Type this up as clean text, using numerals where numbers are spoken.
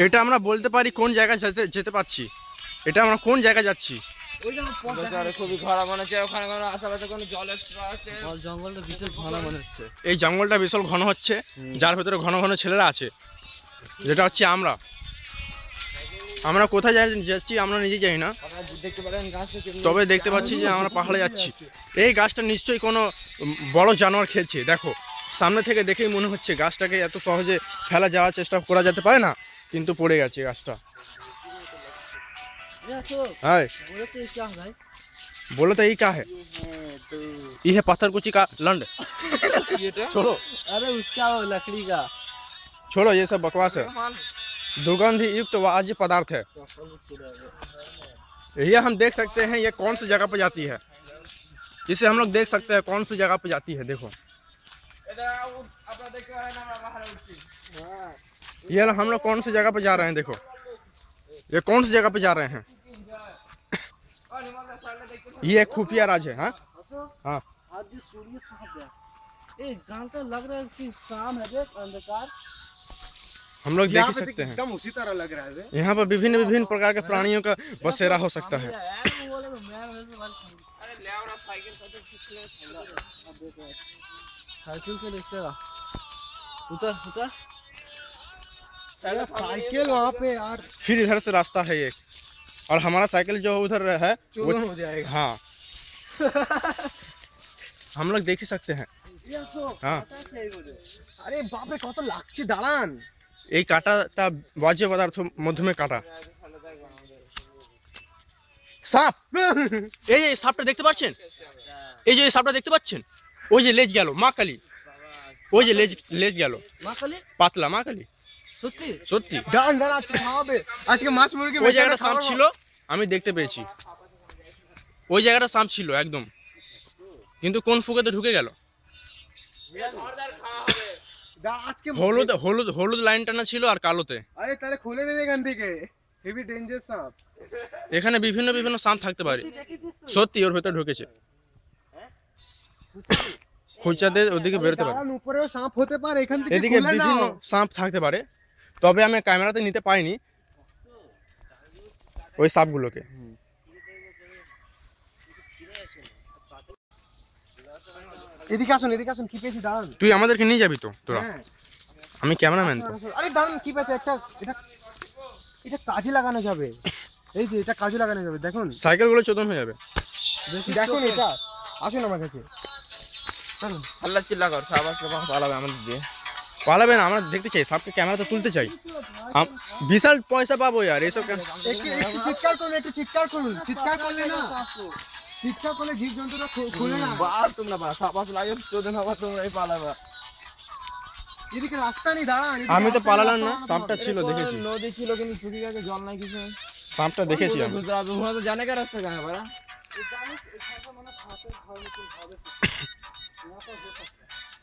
এটা আমরা বলতে পারি কোন জায়গায় যেতে যেতে পাচ্ছি। এটা আমরা কোন জায়গায় যাচ্ছি। খুবই ঘন মনে হচ্ছে, ওখানে কোনো আশেপাশে কোনো জলের আছে। জঙ্গলটা বিশাল ঘন মনে হচ্ছে। এই জঙ্গলটা বিশাল ঘন হচ্ছে, যার ভেতরে ঘন ঘন ছেলেরা আছে, যেটা হচ্ছে আমরা। আমরা কোথায় যাচ্ছি আমরা নিজে জানি না, দেখতে পারেন গাছটা, তবে দেখতে পাচ্ছি যে আমরা পাহাড়ে যাচ্ছি। এই গাছটা নিশ্চয়ই কোনো বড় জানোয়ার খেয়েছে। দেখো সামনে থেকে দেখেই মনে হচ্ছে গাছটাকে এত সহজে ফেলা যাওয়ার চেষ্টা করা যেতে পারে না, কিন্তু পড়ে গেছে গাছটা। হ্যাঁ बोलो तो ये क्या है? ये है पत्थरकुची का लंड। छोड़ो अरे उसका वो लकड़ी का। छोड़ो ये सब बकवास है। दुर्गंधि युक्त वाज्य पदार्थ है। ये हम देख सकते हैं ये कौन सी जगह पर जाती है। इसे हम लोग देख सकते हैं कौन सी जगह पर जाती है। देखो ये हम लोग कौन सी जगह पर जा रहे हैं। देखो ये कौन सी जगह पर जा रहे हैं। ये खुफिया राज है। हाँ हाँ आज सूर्य साफ है। ए जहाँ तो लग रहा है कि शाम है, देख अंधकार। हम लोग देख ही सकते हैं एकदम उसी तरह लग रहा है। यहाँ पर विभिन्न विभिन्न प्रकार के प्राणियों का बसेरा हो सकता है। साइकिल के देखते रहा। उतर उतर। साइकिल वहाँ पे यार, फिर इधर से रास्ता है एक, और हमारा साइकिल जो उधर है वो चोदन हो जाएगा। हाँ हम लोग देख ही सकते हैं। हाँ আরে বাপরে কত লাগছে, দাঁড়ান। এই কাঁটাটা বর্জ্য পদার্থ মধ্যমে কাটা সাপ। এই যে সাপটা দেখতে পাচ্ছেন, এই যে সাপটা দেখতে পাচ্ছেন, ওই যে লেজ গেল মা কালী, ওই যে লেজ গেল মা কালী পাতলা মা কালী। সত্যি সত্যি দাঁড়ান দাঁড়ান, আজকে খাওয়াবে, আজকে মাছ মুরগি। ওই জায়গাটা সাপ ছিল, আমি দেখতে পেয়েছি ওই জায়গাটা সাপ ছিল একদম, কিন্তু কোন ফুকেতে ঢুকে গেল। আজকে হলুদ হলুদ হলুদ লাইন টানা ছিল আর কালোতে। আরে তাহলে খুলে নেন এখান থেকে, হেভি ডেঞ্জার সাপ। এখানে বিভিন্ন বিভিন্ন সাপ থাকতে পারে। সত্যি ওর ভেতরে ঢুকেছে, খুঁচাতে ওদিকে বেরোতে পারে। দাঁড়ান, উপরেও সাপ হতে পারে, এখান থেকে এদিকে খুলে বিভিন্ন নাও। সাপ থাকতে পারে, তবে আমি ক্যামেরাতে নিতে পাইনি ওই সাপগুলোকে। এদিকে আসুন, এদিকে আসুন, কি পেয়েছি দাঁড়ান। তুই আমাদেরকে নিয়ে যাবি তো তোরা? হ্যাঁ। আমি ক্যামেরাম্যান তো। আরে দাঁড়ান, কি পেয়েছে একটা, এটা এটা কাজে লাগানো যাবে। এই যে এটা কাজে লাগানো যাবে, দেখুন সাইকেলগুলো চোদন হয়ে যাবে। দেখুন এটা। আসুন আমার কাছে, চলুন। হাল্লা চিল্লা কর, সাপ আসলে পালাবে আমাদের দিয়ে। পালাবে না, আমরা দেখতে চাই সাপকে, ক্যামেরাতে তুলতে চাই। বিশাল পয়সা পাবো यार এইসব। একটু চিৎকার করুন, একটু চিৎকার করুন। চিৎকার করলে না, চিৎকার করলে জীবজন্তুরা খুলে না। বাস তোমরা পালা, সাপ আসলে আগে চোদন হবা, তোমরাই পালাবা। এদিকে রাস্তা নেই, দাঁড়ান। আমি তো পালালাম না, সাপটা ছিল দেখেছি। নদী ছিল কিন্তু শুকিয়ে গেছে, জল নাই কিছু। সাপটা দেখেছি আমি। গুজরাট ওখানে তো জানে কা রাস্তা কাহা পারা।